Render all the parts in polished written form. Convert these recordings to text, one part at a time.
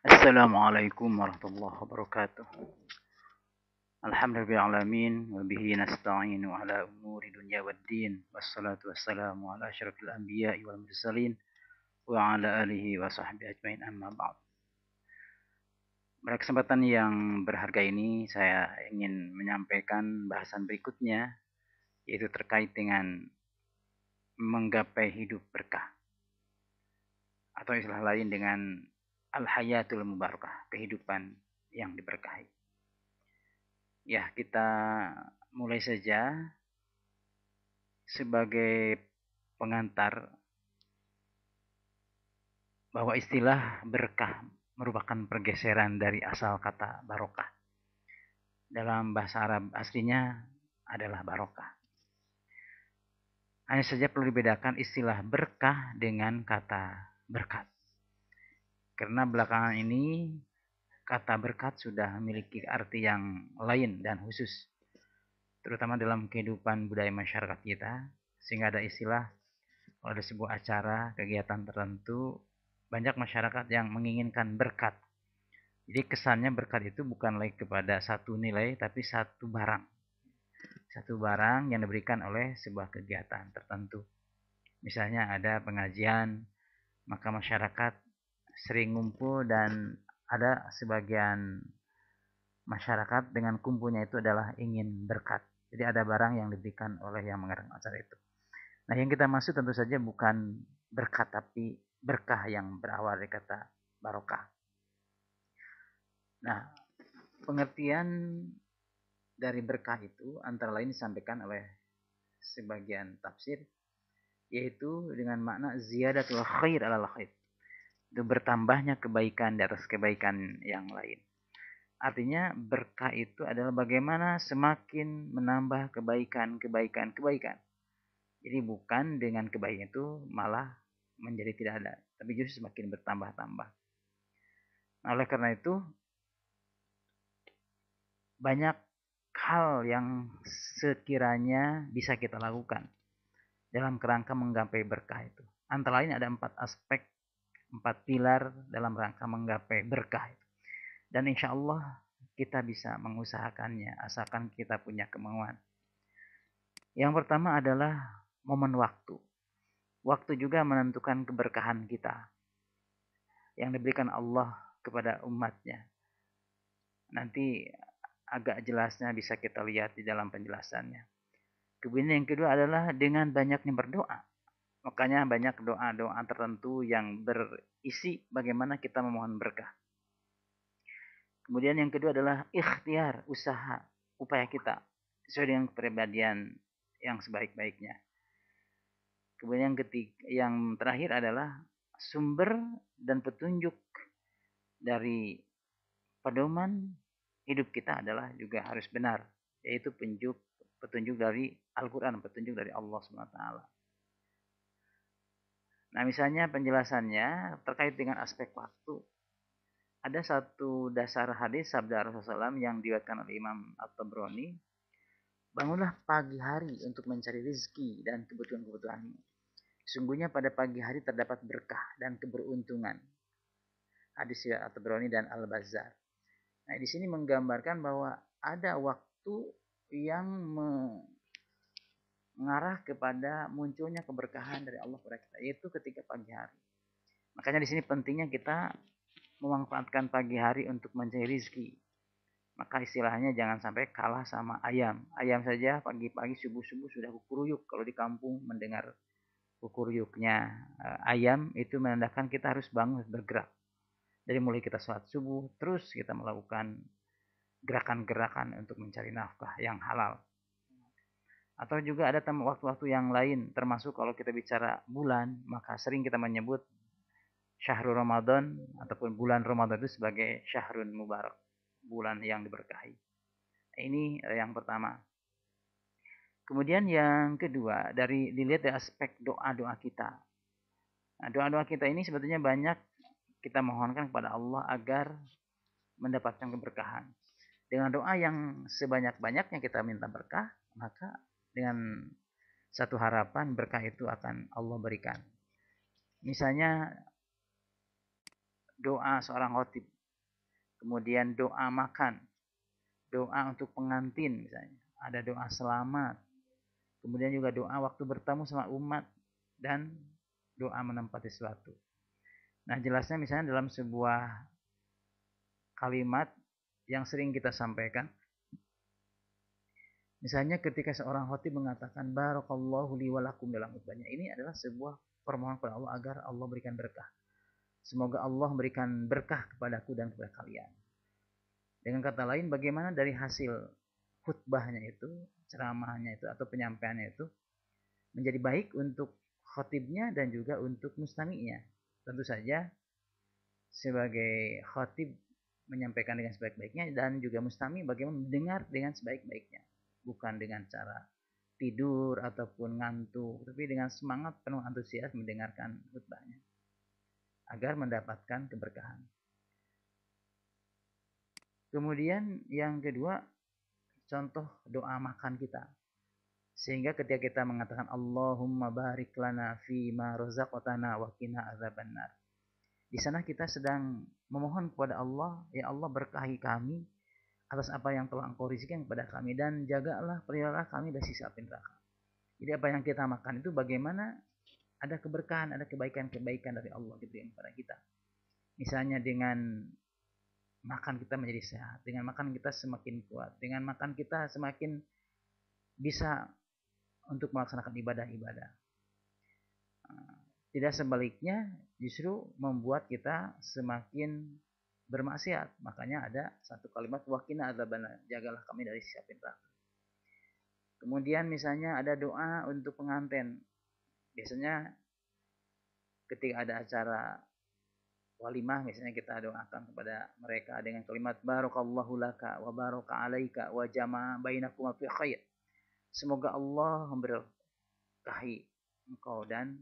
Assalamualaikum warahmatullahi wabarakatuh. Alhamdulillahirrahmanirrahim. Wabihi nasta'inu ala umuri dunya waddin. Wassalatu wassalamu ala asyrafil anbiya'i wal mursalin. Wa ala alihi wa sahbihi ajmain amma ba'd. Pada kesempatan yang berharga ini, saya ingin menyampaikan bahasan berikutnya, yaitu terkait dengan menggapai hidup berkah. Atau istilah lain dengan al-hayatul mubarakah, kehidupan yang diberkahi. Ya, kita mulai saja sebagai pengantar bahwa istilah berkah merupakan pergeseran dari asal kata barokah. Dalam bahasa Arab aslinya adalah barokah. Hanya saja perlu dibedakan istilah berkah dengan kata berkat. Karena belakangan ini kata berkat sudah memiliki arti yang lain dan khusus, terutama dalam kehidupan budaya masyarakat kita, sehingga ada istilah kalau ada sebuah acara, kegiatan tertentu, banyak masyarakat yang menginginkan berkat. Jadi kesannya berkat itu bukan lagi kepada satu nilai, tapi satu barang. Satu barang yang diberikan oleh sebuah kegiatan tertentu. Misalnya ada pengajian, maka masyarakat sering ngumpul dan ada sebagian masyarakat dengan kumpulnya itu adalah ingin berkat. Jadi ada barang yang diberikan oleh yang mengadakan acara itu. Nah, yang kita maksud tentu saja bukan berkat, tapi berkah yang berawal dari kata barokah. Nah, pengertian dari berkah itu antara lain disampaikan oleh sebagian tafsir, yaitu dengan makna ziyadatul khair alal khair. Itu bertambahnya kebaikan di atas kebaikan yang lain. Artinya berkah itu adalah bagaimana semakin menambah kebaikan. Jadi bukan dengan kebaikan itu malah menjadi tidak ada, tapi justru semakin bertambah-tambah. Nah, oleh karena itu banyak hal yang sekiranya bisa kita lakukan dalam kerangka menggapai berkah itu. Antara lain ada 4 aspek, 4 pilar dalam rangka menggapai berkah itu. Dan insya Allah kita bisa mengusahakannya asalkan kita punya kemauan. Yang pertama adalah momen waktu. Waktu juga menentukan keberkahan kita yang diberikan Allah kepada umatnya. Nanti agak jelasnya bisa kita lihat di dalam penjelasannya. Kemudian yang kedua adalah dengan banyaknya berdoa. Makanya banyak doa-doa tertentu yang berisi bagaimana kita memohon berkah. Kemudian yang kedua adalah ikhtiar, usaha, upaya kita sesuai dengan kepribadian yang sebaik-baiknya. Kemudian yang terakhir adalah sumber dan petunjuk dari pedoman hidup kita adalah juga harus benar, yaitu petunjuk dari Al-Quran, petunjuk dari Allah SWT. Nah, misalnya penjelasannya terkait dengan aspek waktu. Ada satu dasar hadis sabda Rasulullah SAW yang diriwayatkan oleh Imam At-Tabrani. Bangunlah pagi hari untuk mencari rezeki dan kebutuhan-kebutuhanmu. Sungguhnya pada pagi hari terdapat berkah dan keberuntungan. Hadis At-Tabrani dan Al-Bazzar. Nah, di sini menggambarkan bahwa ada waktu yang mengarah kepada munculnya keberkahan dari Allah kepada kita, yaitu ketika pagi hari. Makanya di sini pentingnya kita memanfaatkan pagi hari untuk mencari rezeki. Maka istilahnya jangan sampai kalah sama ayam. Ayam saja pagi-pagi subuh-subuh sudah kukuruyuk. Kalau di kampung mendengar kukuruyuknya ayam itu menandakan kita harus bangun bergerak. Dari mulai kita sholat subuh terus kita melakukan gerakan-gerakan untuk mencari nafkah yang halal. Atau juga ada waktu-waktu yang lain, termasuk kalau kita bicara bulan, maka sering kita menyebut Syahrul Ramadan ataupun bulan Ramadan itu sebagai Syahrul Mubarak, bulan yang diberkahi. Ini yang pertama. Kemudian yang kedua, dilihat dari aspek doa-doa kita. Nah, doa-doa kita ini sebetulnya banyak kita mohonkan kepada Allah agar mendapatkan keberkahan. Dengan doa yang sebanyak-banyaknya kita minta berkah, maka dengan satu harapan berkah itu akan Allah berikan. Misalnya doa seorang khotib, kemudian doa makan, doa untuk pengantin misalnya, ada doa selamat, kemudian juga doa waktu bertemu sama umat, dan doa menempati sesuatu. Nah, jelasnya misalnya dalam sebuah kalimat yang sering kita sampaikan, misalnya ketika seorang khatib mengatakan barakallahu li wa lakum dalam khutbahnya, ini adalah sebuah permohonan kepada Allah agar Allah berikan berkah. Semoga Allah berikan berkah kepadaku dan kepada kalian. Dengan kata lain, bagaimana dari hasil khutbahnya itu, ceramahnya itu atau penyampaiannya itu menjadi baik untuk khatibnya dan juga untuk mustami'nya. Tentu saja sebagai khatib menyampaikan dengan sebaik-baiknya dan juga mustami bagaimana mendengar dengan sebaik-baiknya. Bukan dengan cara tidur ataupun ngantuk, tapi dengan semangat penuh antusias mendengarkan khutbahnya agar mendapatkan keberkahan. Kemudian yang kedua, contoh doa makan kita. Sehingga ketika kita mengatakan Allahumma barik lana fi ma razaqtana wa qina adzabannar. Di sana kita sedang memohon kepada Allah, ya Allah berkahi kami atas apa yang telah Engkau rizkikan kepada kami dan jagalah peliharalah kami dari siksa api neraka. Jadi apa yang kita makan itu bagaimana ada keberkahan, ada kebaikan-kebaikan dari Allah diberikan kepada kita. Misalnya dengan makan kita menjadi sehat, dengan makan kita semakin kuat, dengan makan kita semakin bisa untuk melaksanakan ibadah-ibadah. Tidak sebaliknya, justru membuat kita semakin bermaksiat. Makanya ada satu kalimat waqina adzabannar, jagalah kami dari siksa api neraka. Kemudian misalnya ada doa untuk pengantin. Biasanya ketika ada acara walimah, misalnya kita doakan kepada mereka dengan kalimat barakallahu laka wa baraka alaika wa jama'a bainakuma fi khair. Semoga Allah memberkahi engkau dan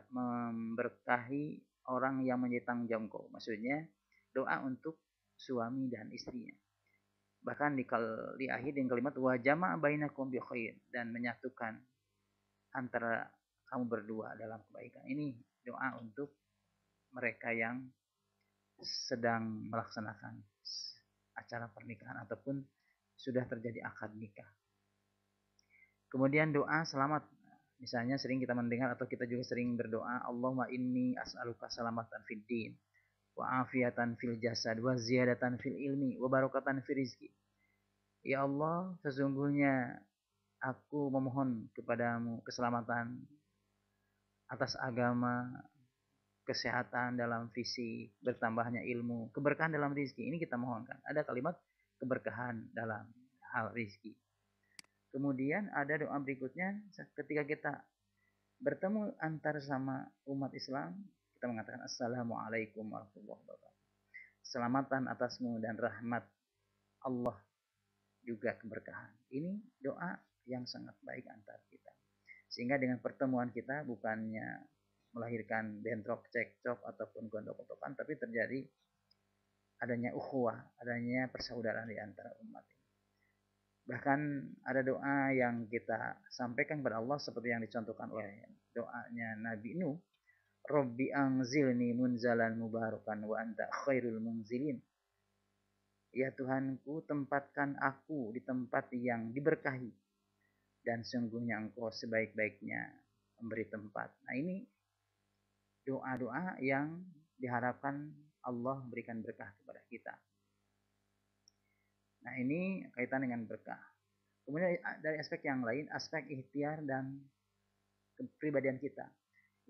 memberkahi orang yang menjadi tanggung jawab engkau. Maksudnya doa untuk suami dan istrinya. Bahkan di akhir dengan kalimat wa jama'a bainakum bi khair, dan menyatukan antara kamu berdua dalam kebaikan. Ini doa untuk mereka yang sedang melaksanakan acara pernikahan ataupun sudah terjadi akad nikah. Kemudian doa selamat. Misalnya sering kita mendengar atau kita juga sering berdoa, Allahumma inni as'aluka salamatan fid din, wa afiatan fil jasad, wa ziyadatan fil ilmi, wa barakatan fil rizki. Ya Allah, sesungguhnya aku memohon kepadamu keselamatan atas agama, kesehatan dalam fisik, bertambahnya ilmu, keberkahan dalam rizki. Ini kita mohonkan. Ada kalimat keberkahan dalam hal rizki. Kemudian ada doa berikutnya ketika kita bertemu antar sama umat Islam, kita mengatakan Assalamualaikum warahmatullahi wabarakatuh. Selamatan atasmu dan rahmat Allah juga keberkahan. Ini doa yang sangat baik antar kita. Sehingga dengan pertemuan kita bukannya melahirkan bentrok, cekcok ataupun gondok-gondokan, tapi terjadi adanya ukhuwah, adanya persaudaraan di antara umat ini. Bahkan ada doa yang kita sampaikan kepada Allah seperti yang dicontohkan oleh doanya Nabi Nuh. Rabbi anzilni munzalan mubarakan wa anta khairul munzilin. Ya Tuhanku, tempatkan aku di tempat yang diberkahi dan sungguhnya Engkau sebaik-baiknya memberi tempat. Nah, ini doa-doa yang diharapkan Allah berikan berkah kepada kita. Nah, ini kaitan dengan berkah. Kemudian dari aspek yang lain, aspek ikhtiar dan kepribadian kita.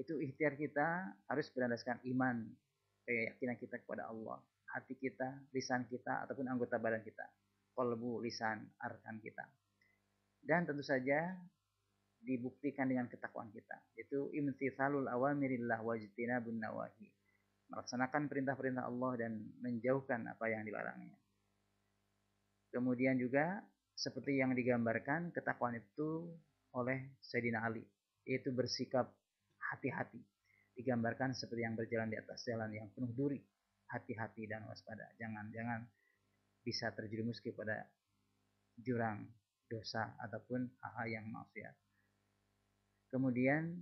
Itu ikhtiar kita harus berdasarkan iman, keyakinan kita kepada Allah. Hati kita, lisan kita, ataupun anggota badan kita. Qalbu, lisan, arkan kita. Dan tentu saja dibuktikan dengan ketakwaan kita. Itu imtithalul awamirillah wajtinabun nawahi. Melaksanakan perintah-perintah Allah dan menjauhkan apa yang dilarangnya. Kemudian juga seperti yang digambarkan ketakwaan itu oleh Sayyidina Ali, yaitu bersikap hati-hati. Digambarkan seperti yang berjalan di atas jalan yang penuh duri, hati-hati dan waspada. Jangan bisa terjerumus kepada jurang dosa ataupun hal-hal yang maksiat. Kemudian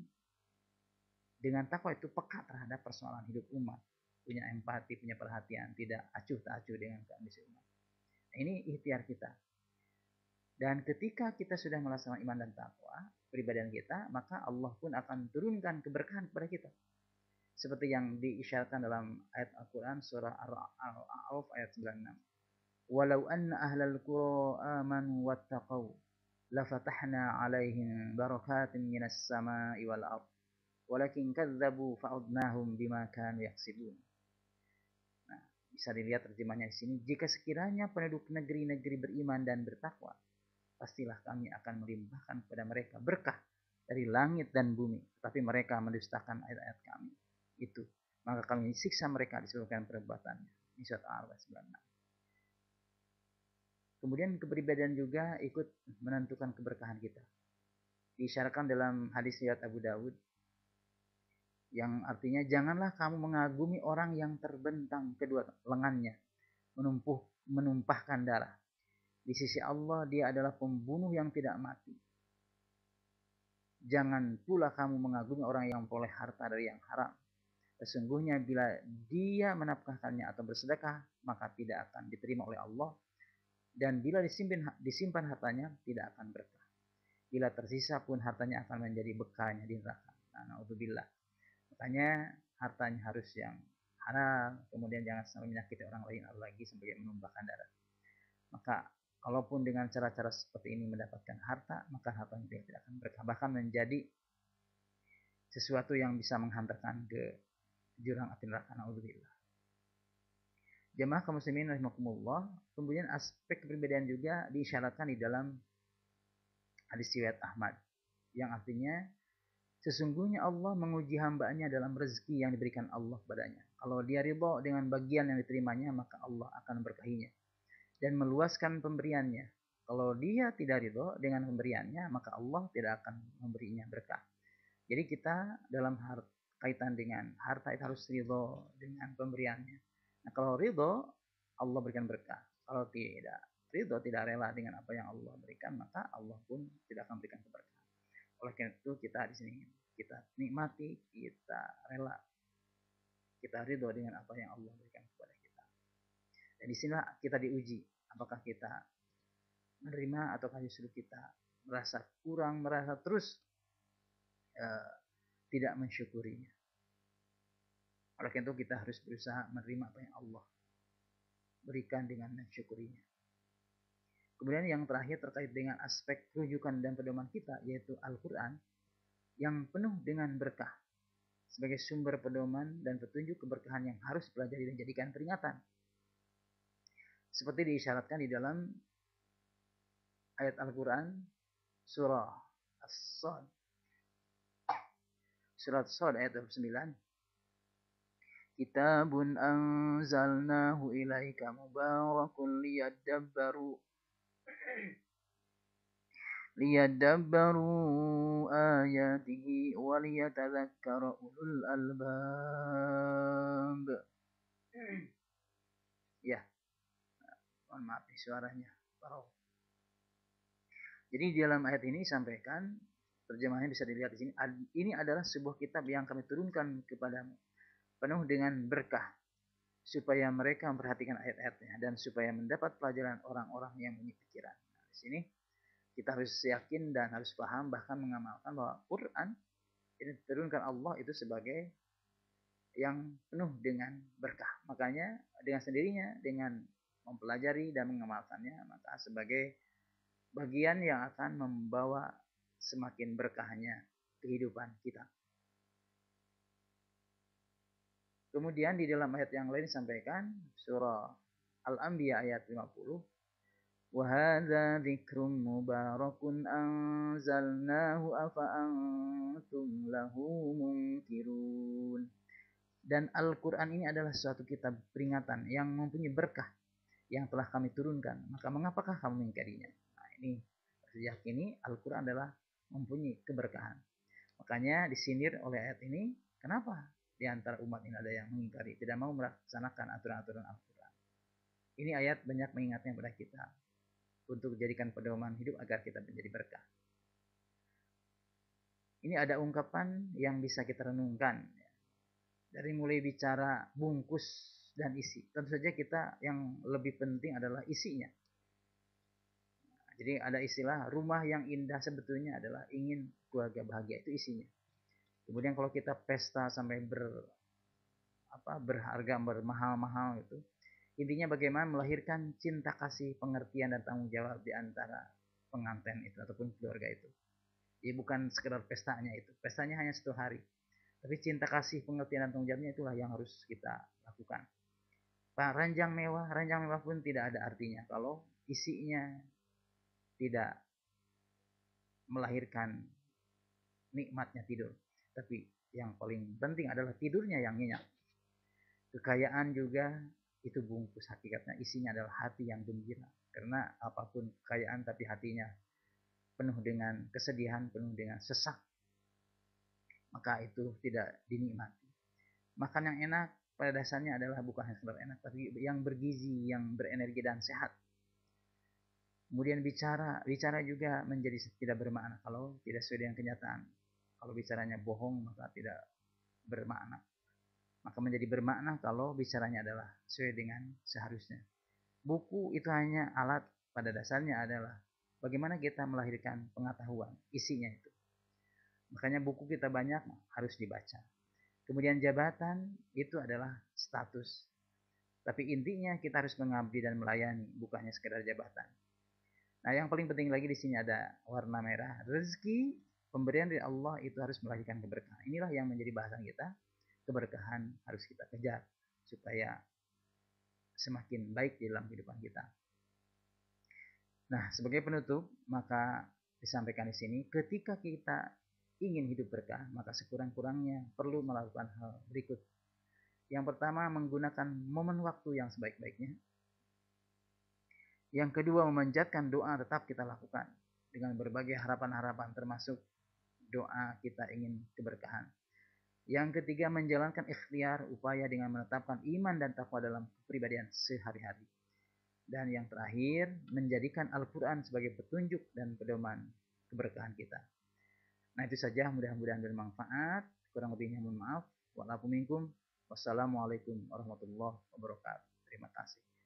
dengan takwa itu peka terhadap persoalan hidup umat. punya empati, punya perhatian, tidak acuh tak acuh dengan kondisi umat. Nah, ini ikhtiar kita. Dan ketika kita sudah melaksanakan iman dan takwa, peribadian kita, maka Allah pun akan turunkan keberkahan kepada kita. Seperti yang diisyaratkan dalam ayat Al-Quran surah Al-A'raf ayat 96. Walau anna ahlal qura amanu wattaqau lafatahna alaihim barakatin minas sama'i wal ard walakin kadzabu fa'udnahum bima kanu yaksibun. Nah, bisa dilihat terjemahnya di sini. Jika sekiranya penduduk negeri-negeri beriman dan bertakwa, pastilah kami akan melimpahkan kepada mereka berkah dari langit dan bumi, tetapi mereka mendustakan ayat-ayat kami. Itu, maka kami siksa mereka disebabkan perbuatannya. Ini surat Al-A'raf 96. Kemudian kepribadian juga ikut menentukan keberkahan kita. Diisyaratkan dalam hadis riwayat Abu Dawud yang artinya janganlah kamu mengagumi orang yang terbentang kedua lengannya, menumpahkan darah. Di sisi Allah dia adalah pembunuh yang tidak mati. Jangan pula kamu mengagumi orang yang memperoleh harta dari yang haram. Sesungguhnya bila dia menafkahkannya atau bersedekah, maka tidak akan diterima oleh Allah. Dan bila disimpan hartanya, tidak akan berkah. Bila tersisa pun hartanya akan menjadi bekalnya di neraka. Na'udzubillah. Makanya hartanya harus yang halal, kemudian jangan sampai menyakiti orang lain lagi sebagai menumpahkan darah. Maka kalaupun dengan cara-cara seperti ini mendapatkan harta, maka hartanya tidak akan berkah, bahkan menjadi sesuatu yang bisa menghantarkan ke jurang api neraka. Na'udzubillah. Jemaah kaum muslimin rahimakumullah, kemudian aspek kepribadian juga diisyaratkan di dalam hadis riwayat Ahmad yang artinya sesungguhnya Allah menguji hambanya dalam rezeki yang diberikan Allah padanya. Kalau dia ridha dengan bagian yang diterimanya, maka Allah akan berkahinya dan meluaskan pemberiannya. Kalau dia tidak ridha dengan pemberiannya, maka Allah tidak akan memberinya berkah. Jadi kita dalam kaitan dengan harta itu harus ridha dengan pemberiannya. Nah, kalau ridho, Allah berikan berkah. Kalau tidak ridho, tidak rela dengan apa yang Allah berikan, maka Allah pun tidak akan berikan keberkahan. Oleh karena itu kita di sini kita nikmati, kita rela, kita ridho dengan apa yang Allah berikan kepada kita. Dan di sinilah kita diuji, apakah kita menerima ataukah justru kita merasa kurang, merasa terus tidak mensyukurinya. Oleh karena itu kita harus berusaha menerima apa yang Allah berikan dengan mensyukurinya. Kemudian yang terakhir terkait dengan aspek rujukan dan pedoman kita, yaitu Al-Quran yang penuh dengan berkah sebagai sumber pedoman dan petunjuk keberkahan yang harus dipelajari dan jadikan peringatan. Seperti diisyaratkan di dalam ayat Al-Quran surah As-Sad. Surat As-Sad ayat 29. Kitabun anzalnahu ilaika mubarakun liyadabbaru ayatihi wa liyatadzakkara ulul albab. Ya, mohon maaf suaranya. Jadi di dalam ayat ini disampaikan, terjemahannya bisa dilihat di sini. Ini adalah sebuah kitab yang kami turunkan kepadamu, penuh dengan berkah, supaya mereka memperhatikan ayat-ayatnya dan supaya mendapat pelajaran orang-orang yang punya pikiran. Nah, di sini kita harus yakin dan harus paham bahkan mengamalkan bahwa Quran ini diturunkan Allah itu sebagai yang penuh dengan berkah. Makanya dengan sendirinya dengan mempelajari dan mengamalkannya, maka sebagai bagian yang akan membawa semakin berkahnya kehidupan kita. Kemudian di dalam ayat yang lain disampaikan surah Al-Anbiya ayat 50. Wa hadza dzikrun mubarakun anzalnahu afa antum lahu munkirun. Dan Al-Qur'an ini adalah suatu kitab peringatan yang mempunyai berkah yang telah kami turunkan. Maka mengapakah kamu mengingkarinya? Nah, ini harus diyakini Al-Qur'an adalah mempunyai keberkahan. Makanya disindir oleh ayat ini, kenapa di antara umat ini ada yang mengingkari, tidak mau melaksanakan aturan-aturan Al-Quran. Ini ayat banyak mengingatnya kepada kita untuk dijadikan pedoman hidup agar kita menjadi berkah. Ini ada ungkapan yang bisa kita renungkan. Dari mulai bicara bungkus dan isi. Tentu saja kita yang lebih penting adalah isinya. Jadi ada istilah rumah yang indah sebetulnya adalah ingin keluarga bahagia, itu isinya. Kemudian kalau kita pesta sampai berharga, bermahal-mahal itu, intinya bagaimana melahirkan cinta kasih, pengertian dan tanggung jawab di antara pengantin itu ataupun keluarga itu. Jadi bukan sekedar pestanya itu. Pestanya hanya 1 hari. Tapi cinta kasih, pengertian dan tanggung jawabnya itulah yang harus kita lakukan. Pak, ranjang mewah pun tidak ada artinya kalau isinya tidak melahirkan nikmatnya tidur. Tapi yang paling penting adalah tidurnya yang nyenyak. Kekayaan juga itu bungkus, hakikatnya isinya adalah hati yang gembira. Karena apapun kekayaan tapi hatinya penuh dengan kesedihan, penuh dengan sesak, maka itu tidak dinikmati. Makan yang enak pada dasarnya adalah bukan hanya sekedar enak, tapi yang bergizi, yang berenergi dan sehat. Kemudian bicara juga menjadi tidak bermakna kalau tidak sesuai dengan kenyataan. Kalau bicaranya bohong maka tidak bermakna. Maka menjadi bermakna kalau bicaranya adalah sesuai dengan seharusnya. Buku itu hanya alat, pada dasarnya adalah bagaimana kita melahirkan pengetahuan, isinya itu. Makanya buku kita banyak harus dibaca. Kemudian jabatan itu adalah status. Tapi intinya kita harus mengabdi dan melayani, bukannya sekedar jabatan. Nah, yang paling penting lagi di sini ada warna merah. Rezeki, pemberian dari Allah itu harus melahirkan keberkahan. Inilah yang menjadi bahasan kita. Keberkahan harus kita kejar supaya semakin baik di dalam kehidupan kita. Nah, sebagai penutup, maka disampaikan di sini, ketika kita ingin hidup berkah, maka sekurang-kurangnya perlu melakukan hal berikut. Yang pertama, menggunakan momen waktu yang sebaik-baiknya. Yang kedua, memanjatkan doa tetap kita lakukan dengan berbagai harapan-harapan, termasuk doa kita ingin keberkahan. Yang ketiga, menjalankan ikhtiar upaya dengan menetapkan iman dan takwa dalam kepribadian sehari-hari. Dan yang terakhir, menjadikan Al-Quran sebagai petunjuk dan pedoman keberkahan kita. Nah, itu saja, mudah-mudahan bermanfaat. Kurang lebihnya mohon maaf. Wassalamualaikum warahmatullahi wabarakatuh. Terima kasih.